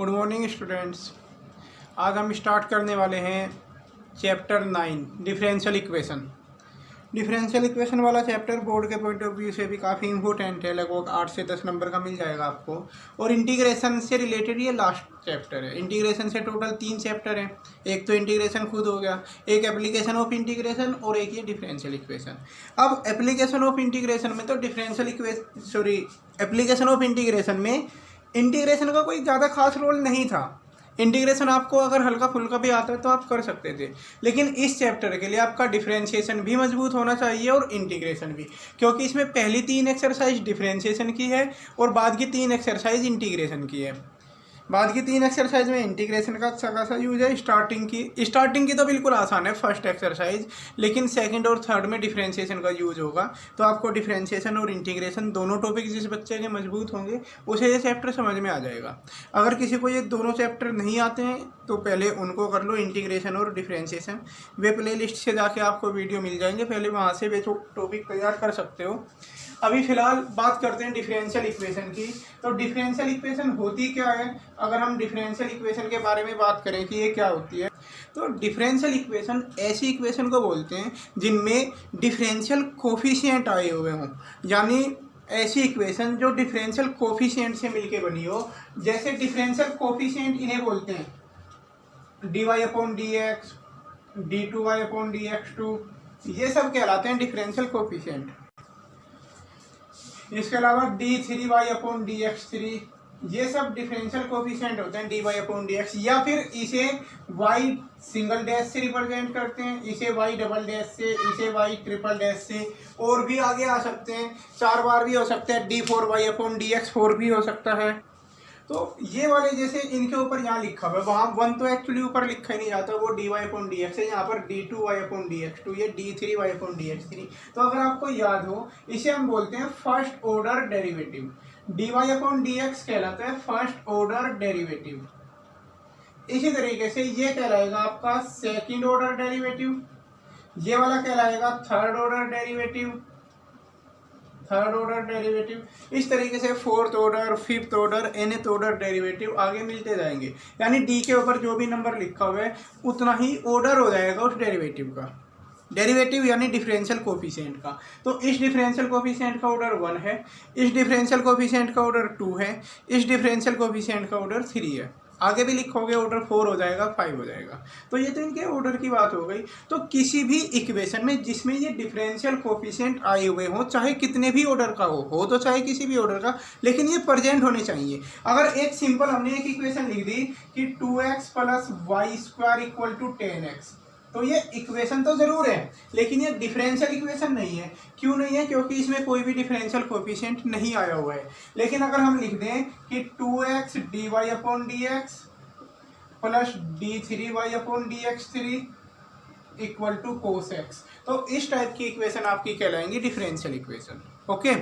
Good morning students. आज हम start करने वाले हैं chapter 9 differential equation. Differential equation वाला चैप्टर बोर्ड के पॉइंट ऑफ व्यू से भी काफ़ी इंपॉर्टेंट है, लगभग 8 से 10 नंबर का मिल जाएगा आपको। और इंटीग्रेशन से रिलेटेड ये लास्ट चैप्टर है। इंटीग्रेशन से टोटल 3 चैप्टर हैं। एक तो इंटीग्रेशन खुद हो गया, एक एप्लीकेशन ऑफ इंटीग्रेशन और एक ये डिफरेंशियल इक्वेशन। अब एप्लीकेशन ऑफ इंटीग्रेशन में तो एप्लीकेशन ऑफ इंटीग्रेशन में इंटीग्रेशन का कोई ज़्यादा खास रोल नहीं था। इंटीग्रेशन आपको अगर हल्का फुल्का भी आता है तो आप कर सकते थे, लेकिन इस चैप्टर के लिए आपका डिफरेंशिएशन भी मजबूत होना चाहिए और इंटीग्रेशन भी, क्योंकि इसमें पहली 3 एक्सरसाइज डिफरेंशिएशन की है और बाद की 3 एक्सरसाइज इंटीग्रेशन की है। बाद की 3 एक्सरसाइज में इंटीग्रेशन का अच्छा खासा यूज है। स्टार्टिंग की तो बिल्कुल आसान है फर्स्ट एक्सरसाइज, लेकिन सेकंड और थर्ड में डिफरेंशिएशन का यूज होगा। तो आपको डिफरेंशिएशन और इंटीग्रेशन दोनों टॉपिक जिस बच्चे के मजबूत होंगे उसे ये चैप्टर समझ में आ जाएगा। अगर किसी को ये दोनों चैप्टर नहीं आते हैं तो पहले उनको कर लो, इंटीग्रेशन और डिफरेंशिएशन। वे प्ले लिस्ट से जाके आपको वीडियो मिल जाएंगे, पहले वहाँ से वे टॉपिक तैयार कर सकते हो। अभी फ़िलहाल बात करते हैं डिफरेंशियल इक्वेशन की। तो डिफरेंशियल इक्वेशन होती क्या है? अगर हम डिफरेंशियल इक्वेशन के बारे में बात करें कि ये क्या होती है, तो डिफरेंशियल इक्वेशन ऐसी इक्वेशन को बोलते हैं जिनमें डिफरेंशियल कोफिशिएंट आए हुए हों, यानी ऐसी इक्वेशन जो डिफरेंशियल कोफिशिएंट से मिलके बनी हो। जैसे डिफरेंशियल कोफिशिएंट इन्हें बोलते हैं dy/dx, d2y/dx2, ये सब कहलाते हैं डिफरेंशियल कोफिशिएंट। इसके अलावा d3y/dx3, ये सब डिफरेंशियल कोफिशिएंट होते हैं dy/dx। या फिर इसे y सिंगल डैश से रिप्रेजेंट करते हैं, इसे y डबल डैश से, इसे y ट्रिपल डैश से, और भी आगे आ सकते हैं, 4 बार भी हो सकते हैं, d4y/dx4 भी हो सकता है। तो ये वाले जैसे इनके ऊपर यहाँ लिखा हुआ है, वहाँ 1 तो एक्चुअली ऊपर लिखा ही नहीं जाता, वो dy/dx है, यहाँ पर d2y/dx2, ये d3y/dx3। तो अगर आपको याद हो, इसे हम बोलते हैं फर्स्ट ऑर्डर डेरिवेटिव। dy/dx कहलाता है फर्स्ट ऑर्डर डेरिवेटिव। इसी तरीके से ये कहलाएगा आपका सेकंड ऑर्डर डेरिवेटिव, ये वाला कहलाएगा थर्ड ऑर्डर डेरिवेटिव। इस तरीके से fourth order, fifth order, nth order derivative आगे मिलते जाएंगे। यानी डी के ऊपर जो भी नंबर लिखा हुआ है उतना ही ऑर्डर हो जाएगा उस डेरिवेटिव का। डेरिवेटिव यानी डिफरेंशियल कोफिशिएंट का। तो इस डिफरेंशियल कोफिशिएंट का ऑर्डर 1 है, इस डिफरेंशियल कोफिशिएंट का ऑर्डर 2 है, इस डिफरेंशियल कोफिशिएंट का ऑर्डर 3 है। आगे भी लिखोगे ऑर्डर 4 हो जाएगा, 5 हो जाएगा। तो ये तो इनके ऑर्डर की बात हो गई। तो किसी भी इक्वेशन में जिसमें ये डिफरेंशियल कोफिशिएंट आए हुए हों, चाहे कितने भी ऑर्डर का हो तो चाहे किसी भी ऑर्डर का, लेकिन ये प्रेजेंट होने चाहिए। अगर एक सिंपल हमने एक इक्वेशन लिख दी कि 2x + y² = 10x, तो ये इक्वेशन तो जरूर है, लेकिन ये डिफरेंशियल इक्वेशन नहीं है। क्यों नहीं है? क्योंकि इसमें कोई भी डिफरेंशियल कोफिशिएंट नहीं आया हुआ है। लेकिन अगर हम लिख दें कि 2x dy/dx + d3y/dx3 = cos x, तो इस टाइप की इक्वेशन आपकी कहलाएंगी डिफरेंशियल इक्वेशन। ओके,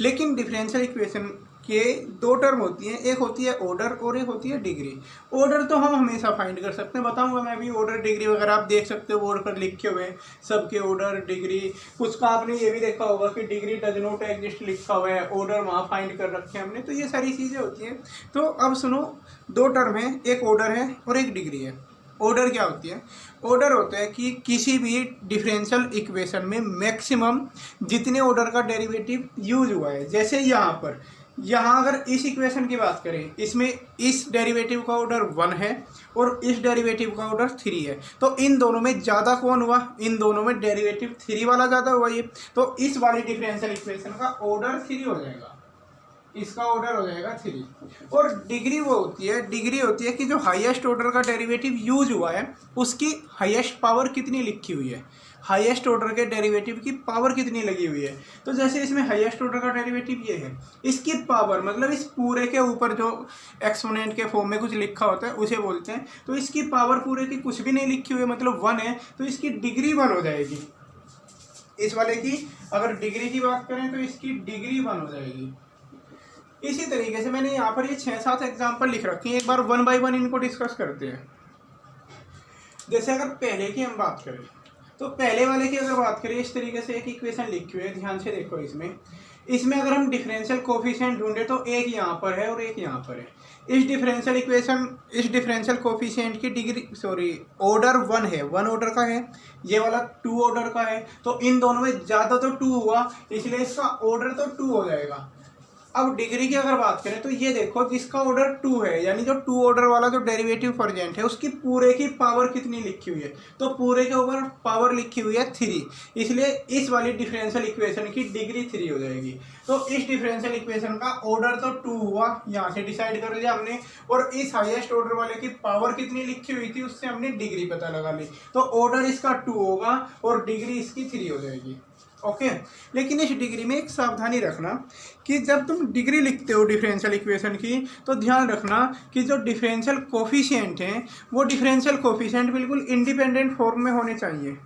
लेकिन डिफरेंशियल इक्वेशन के 2 टर्म होती हैं, एक होती है ऑर्डर और एक होती है डिग्री। ऑर्डर तो हम हमेशा फाइंड कर सकते हैं, बताऊंगा मैं भी। ऑर्डर डिग्री वगैरह आप देख सकते हो, बोर्ड पर लिखे हुए हैं सबके ऑर्डर डिग्री। कुछ का आपने ये भी देखा होगा कि डिग्री डज नॉट एग्जिस्ट लिखा हुआ है, ऑर्डर वहाँ फाइंड कर रखे हैं हमने। तो ये सारी चीज़ें होती हैं। तो अब सुनो, 2 टर्म है, एक ऑर्डर है और एक डिग्री है। ऑर्डर क्या होती है? ऑर्डर होता है कि किसी भी डिफरेंशियल इक्वेशन में मैक्सिमम जितने ऑर्डर का डेरिवेटिव यूज हुआ है। जैसे यहाँ अगर इस इक्वेशन की बात करें, इसमें इस डेरिवेटिव का ऑर्डर 1 है और इस डेरिवेटिव का ऑर्डर 3 है। तो इन दोनों में ज़्यादा कौन हुआ? इन दोनों में डेरिवेटिव 3 वाला ज़्यादा हुआ ये। तो इस वाली डिफरेंशियल इक्वेशन का ऑर्डर 3 हो जाएगा, इसका ऑर्डर हो जाएगा 3। और डिग्री वो होती है कि जो हाईएस्ट ऑर्डर का डेरिवेटिव यूज हुआ है उसकी हाईएस्ट पावर कितनी लिखी हुई है, हाईएस्ट ऑर्डर के डेरिवेटिव की पावर कितनी लगी हुई है। तो जैसे इसमें हाईएस्ट ऑर्डर का डेरिवेटिव ये है, इसकी पावर मतलब इस पूरे के ऊपर जो एक्सपोनेंट के फॉर्म में कुछ लिखा होता है उसे बोलते हैं। तो इसकी पावर पूरे की कुछ भी नहीं लिखी हुई है, मतलब 1 है, तो इसकी डिग्री 1 हो जाएगी। इस वाले की अगर डिग्री की बात करें तो इसकी डिग्री 1 हो जाएगी। इसी तरीके से मैंने यहाँ पर ये 6-7 एग्जाम्पल लिख रखे हैं, एक बार 1 बाय 1 इनको डिस्कस करते हैं। जैसे अगर पहले की हम बात करें, तो पहले वाले की अगर बात करें, इस तरीके से एक इक्वेशन लिखी हुई है, ध्यान से देखो। इसमें अगर हम डिफरेंशियल कोफिशिएंट ढूंढे तो एक यहाँ पर है और एक यहाँ पर है। इस डिफरेंशियल कोफिशिएंट की ऑर्डर 1 है, 1 ऑर्डर का है, ये वाला 2 ऑर्डर का है। तो इन दोनों में ज़्यादा तो 2 हुआ, इसलिए इसका ऑर्डर तो 2 हो जाएगा। अब डिग्री की अगर बात करें तो ये देखो, जिसका ऑर्डर 2 है, यानी जो 2 ऑर्डर वाला जो डेरिवेटिव प्रेजेंट है, उसकी पूरे की पावर कितनी लिखी हुई है? तो पूरे के ऊपर पावर लिखी हुई है 3, इसलिए इस वाली डिफरेंशियल इक्वेशन की डिग्री 3 हो जाएगी। तो इस डिफरेंशियल इक्वेशन का ऑर्डर तो 2 हुआ, यहाँ से डिसाइड कर लिया हमने, और इस हाईएस्ट ऑर्डर वाले की पावर कितनी लिखी हुई थी उससे हमने डिग्री पता लगा ली। तो ऑर्डर इसका 2 होगा और डिग्री इसकी 3 हो जाएगी। ओके, लेकिन इस डिग्री में एक सावधानी रखना कि जब तुम डिग्री लिखते हो डिफरेंशियल इक्वेशन की, तो ध्यान रखना कि जो डिफरेंशियल कोफिशिएंट हैं वो डिफरेंशियल कोफिशिएंट बिल्कुल इंडिपेंडेंट फॉर्म में होने चाहिए।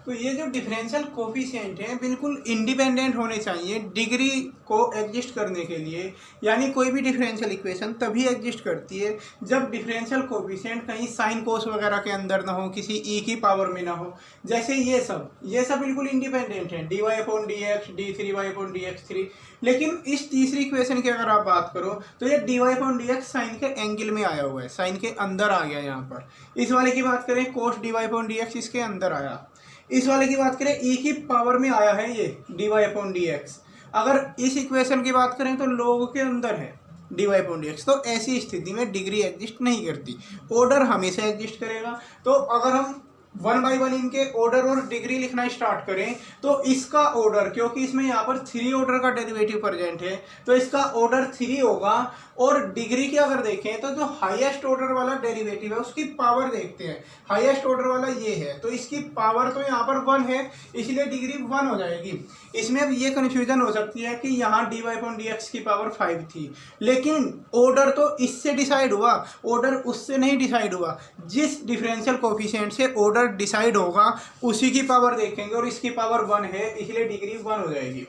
तो ये जो डिफरेंशियल कोफिशिएंट है बिल्कुल इंडिपेंडेंट होने चाहिए डिग्री को एग्जिस्ट करने के लिए। यानी कोई भी डिफरेंशियल इक्वेशन तभी एग्जिस्ट करती है जब डिफरेंशियल कोफिशिएंट कहीं साइन कोस वगैरह के अंदर ना हो, किसी ई की पावर में ना हो। जैसे ये सब बिल्कुल इंडिपेंडेंट है, dy/dx, d3y/dx3। लेकिन इस तीसरी इक्वेशन की अगर आप बात करो तो ये dy/dx साइन के एंगल में आया हुआ है, साइन के अंदर आ गया यहाँ पर। इस वाले की बात करें, cos dy/dx इसके अंदर आया। इस वाले की बात करें, e की पावर में आया है ये dy/dx। अगर इस इक्वेशन की बात करें तो log के अंदर है dy/dx। तो ऐसी स्थिति में डिग्री एग्जिस्ट नहीं करती, ऑर्डर हमेशा एग्जिस्ट करेगा। तो अगर हम 1 बाई 1 इनके ऑर्डर और डिग्री लिखना स्टार्ट करें तो इसका ऑर्डर, क्योंकि इसमें यहाँ पर 3 ऑर्डर का डेरिवेटिव प्रेजेंट है, तो इसका ऑर्डर 3 होगा। और डिग्री की अगर देखें तो जो हाईएस्ट ऑर्डर वाला डेरिवेटिव है उसकी पावर देखते हैं। हाईएस्ट ऑर्डर वाला ये है, तो इसकी पावर तो यहाँ पर 1 है, इसलिए डिग्री 1 हो जाएगी। इसमें अब ये कन्फ्यूजन हो सकती है कि यहाँ dy/dx की पावर 5 थी, लेकिन ऑर्डर तो इससे डिसाइड हुआ, ऑर्डर उससे नहीं डिसाइड हुआ। जिस डिफरेंशियल कोफिशिएंट से ऑर्डर डिसाइड होगा उसी की पावर देखेंगे, और इसकी पावर 1 है, इसलिए डिग्री 1 हो जाएगी।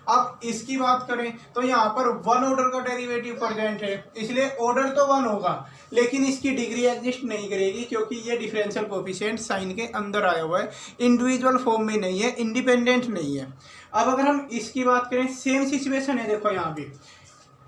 अब इसकी बात करें तो यहाँ पर 1 ऑर्डर का डेरिवेटिव प्रेजेंट है, इसलिए ऑर्डर तो 1 होगा, लेकिन इसकी डिग्री एग्जिस्ट नहीं करेगी क्योंकि ये डिफरेंशियल कोफिशिएंट साइन के अंदर आया हुआ है, इंडिविजुअल फॉर्म में नहीं है, इंडिपेंडेंट नहीं है। अब अगर हम इसकी बात करें, सेम सिचुएशन है। देखो यहाँ भी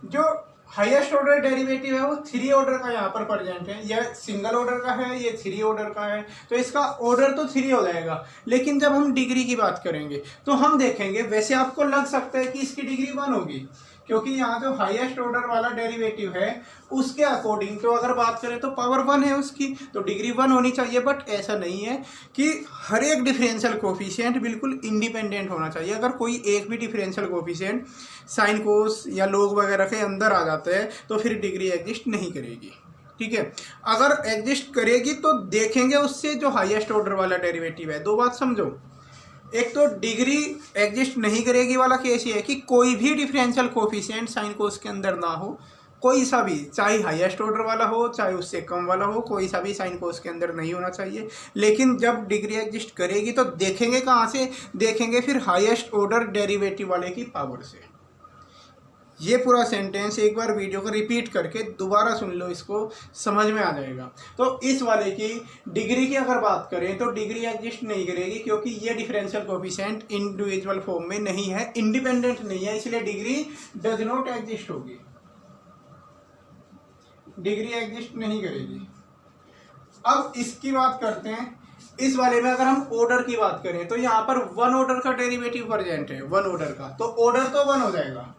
जो हाईएस्ट ऑर्डर डेरिवेटिव है वो 3 ऑर्डर का यहाँ पर प्रेजेंट है, यह सिंगल ऑर्डर का है, ये 3 ऑर्डर का है, तो इसका ऑर्डर तो 3 हो जाएगा। लेकिन जब हम डिग्री की बात करेंगे तो हम देखेंगे, वैसे आपको लग सकता है कि इसकी डिग्री 1 होगी, क्योंकि यहाँ जो हाईएस्ट ऑर्डर वाला डेरिवेटिव है उसके अकॉर्डिंग तो अगर बात करें तो पावर 1 है उसकी, तो डिग्री 1 होनी चाहिए। बट ऐसा नहीं है कि हर एक डिफरेंशियल कोफिशिएंट बिल्कुल इंडिपेंडेंट होना चाहिए। अगर कोई एक भी डिफरेंशियल कोफिशिएंट साइन कोस या log वगैरह के अंदर आ जाता है तो फिर डिग्री एग्जिस्ट नहीं करेगी। ठीक है, अगर एग्जिस्ट करेगी तो देखेंगे उससे जो हाईएस्ट ऑर्डर वाला डेरिवेटिव है। 2 बात समझो, एक तो डिग्री एग्जिस्ट नहीं करेगी वाला केस ये है कि कोई भी डिफरेंशियल कोफिशिएंट साइन कोस के अंदर ना हो, कोई सा भी, चाहे हाईएस्ट ऑर्डर वाला हो चाहे उससे कम वाला हो, कोई सा भी साइन कोस के अंदर नहीं होना चाहिए। लेकिन जब डिग्री एग्जिस्ट करेगी तो देखेंगे कहाँ से? देखेंगे फिर हाईएस्ट ऑर्डर डेरिवेटिव वाले की पावर से। ये पूरा सेंटेंस एक बार वीडियो को रिपीट करके दोबारा सुन लो, इसको समझ में आ जाएगा। तो इस वाले की डिग्री की अगर बात करें तो डिग्री एग्जिस्ट नहीं करेगी क्योंकि ये डिफरेंशियल कोफिशिएंट इंडिविजुअल फॉर्म में नहीं है, इंडिपेंडेंट नहीं है, इसलिए डिग्री डज नॉट एग्जिस्ट होगी, डिग्री एग्जिस्ट नहीं करेगी। अब इसकी बात करते हैं, इस वाले में अगर हम ऑर्डर की बात करें तो यहाँ पर 1 ऑर्डर का डेरिवेटिव प्रेजेंट है, 1 ऑर्डर का, तो ऑर्डर तो 1 हो जाएगा,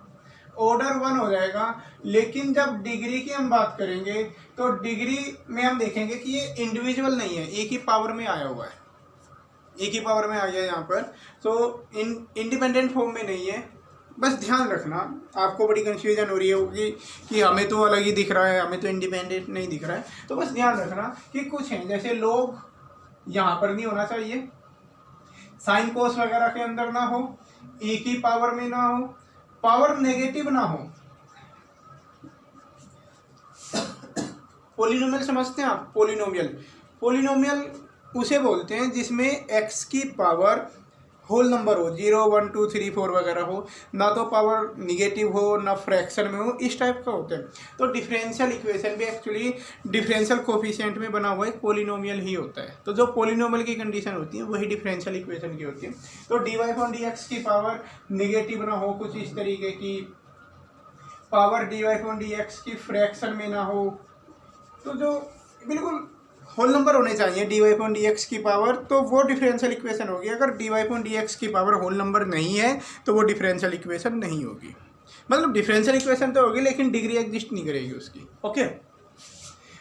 ऑर्डर 1 हो जाएगा। लेकिन जब डिग्री की हम बात करेंगे तो डिग्री में हम देखेंगे कि ये इंडिविजुअल नहीं है, एक ही पावर में आया हुआ है, एक ही पावर में आ गया यहाँ पर, तो इंडिपेंडेंट फॉर्म में नहीं है। बस ध्यान रखना, आपको बड़ी कन्फ्यूजन हो रही होगी कि हमें तो अलग ही दिख रहा है, हमें तो इंडिपेंडेंट नहीं दिख रहा है। तो बस ध्यान रखना कि कुछ हैं, जैसे log यहाँ पर नहीं होना चाहिए, साइन कोस वगैरह के अंदर ना हो, e की पावर में ना हो, पावर नेगेटिव ना हो। पोलिनोमियल समझते हैं आप? पोलिनोमियल उसे बोलते हैं जिसमें x की पावर होल नंबर हो, 0 1 2 3 4 वगैरह हो, ना तो पावर निगेटिव हो ना फ्रैक्शन में हो, इस टाइप का होता है। तो डिफरेंशियल इक्वेशन भी एक्चुअली डिफरेंशियल कोफिशिएंट में बना हुआ एक पोलिनोमियल ही होता है। तो जो पोलिनोमियल की कंडीशन होती है वही डिफरेंशियल इक्वेशन की होती है। तो dy अपॉन dx की पावर निगेटिव ना हो, कुछ इस तरीके की पावर dy अपॉन dx की फ्रैक्शन में ना हो, तो जो बिल्कुल होल नंबर होने चाहिए dy अपॉन dx की पावर, तो वो डिफरेंशियल इक्वेशन होगी। अगर dy अपॉन dx की पावर होल नंबर नहीं है तो वो डिफरेंशियल इक्वेशन नहीं होगी। मतलब डिफरेंशियल इक्वेशन तो होगी लेकिन डिग्री एग्जिस्ट नहीं करेगी उसकी। ओके,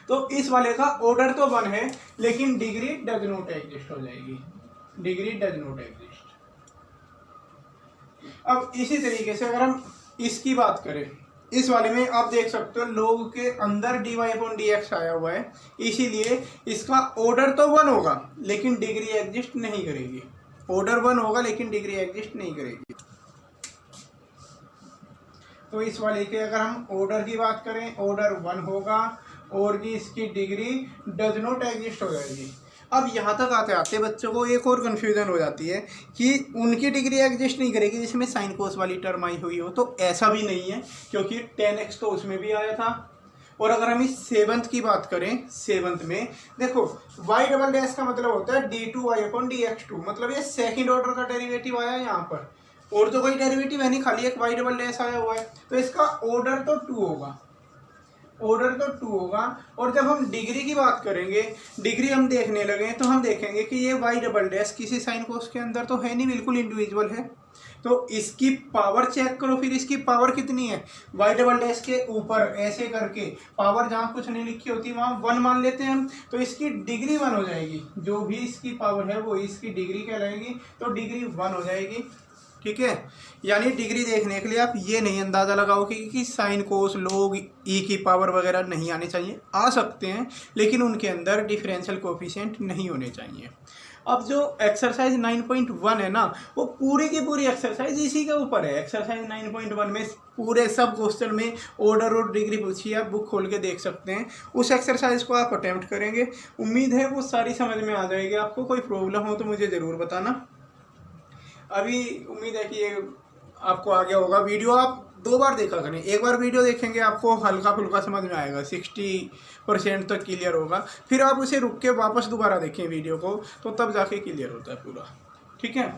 तो इस वाले का ऑर्डर तो 1 है लेकिन डिग्री डज नॉट एग्जिस्ट हो जाएगी, डिग्री डज नॉट एग्जिस्ट। अब इसी तरीके से अगर हम इसकी बात करें, इस वाले में आप देख सकते हो लोग के अंदर dy अपॉन dx आया हुआ है, इसीलिए इसका ऑर्डर तो 1 होगा लेकिन डिग्री एग्जिस्ट नहीं करेगी। ऑर्डर 1 होगा लेकिन डिग्री एग्जिस्ट नहीं करेगी। तो इस वाले के अगर हम ऑर्डर की बात करें, ऑर्डर 1 होगा और की इसकी डिग्री डज नॉट एग्जिस्ट हो जाएगी। अब यहाँ तक आते आते बच्चों को एक और कन्फ्यूजन हो जाती है कि उनकी डिग्री एग्जिस्ट नहीं करेगी जिसमें साइन कोस वाली टर्म आई हुई हो। तो ऐसा भी नहीं है क्योंकि 10x तो उसमें भी आया था। और अगर हम इस 7th की बात करें, 7th में देखो y डबल डैश का मतलब होता है d2y अपॉन dx2, मतलब ये सेकंड ऑर्डर का डेरिवेटिव आया यहाँ पर, और तो कोई डेरिवेटिव है नहीं, खाली एक y डबल डैश आया हुआ है। तो इसका ऑर्डर तो 2 होगा, ऑर्डर तो 2 होगा। और जब हम डिग्री की बात करेंगे, डिग्री हम देखने लगे तो हम देखेंगे कि ये y डबल डैश किसी साइन कोस के अंदर तो है नहीं, बिल्कुल इंडिविजुअल है। तो इसकी पावर चेक करो, फिर इसकी पावर कितनी है। y डबल डैश के ऊपर ऐसे करके पावर जहाँ कुछ नहीं लिखी होती वहाँ 1 मान लेते हैं हम, तो इसकी डिग्री 1 हो जाएगी। जो भी इसकी पावर है वो इसकी डिग्री कहलाएगी, तो डिग्री 1 हो जाएगी। ठीक है, यानी डिग्री देखने के लिए आप ये नहीं अंदाज़ा लगाओ कि साइन कोस लोग ई की पावर वगैरह नहीं आने चाहिए, आ सकते हैं लेकिन उनके अंदर डिफरेंशियल कोफिशिएंट नहीं होने चाहिए। अब जो एक्सरसाइज 9.1 है ना, वो पूरी की पूरी एक्सरसाइज इसी के ऊपर है। एक्सरसाइज 9.1 में पूरे सब क्वेश्चन में ऑर्डर और डिग्री पूछी है, आप बुक खोल के देख सकते हैं। उस एक्सरसाइज को आप अटेम्प्ट करेंगे, उम्मीद है वो सारी समझ में आ जाएगी आपको। कोई प्रॉब्लम हो तो मुझे ज़रूर बताना। अभी उम्मीद है कि ये आपको आ गया होगा। वीडियो आप 2 बार देखा करें, एक बार वीडियो देखेंगे आपको हल्का फुल्का समझ में आएगा, 60% तक क्लियर होगा। फिर आप उसे रुक के वापस दोबारा देखें वीडियो को, तो तब जाके क्लियर होता है पूरा। ठीक है।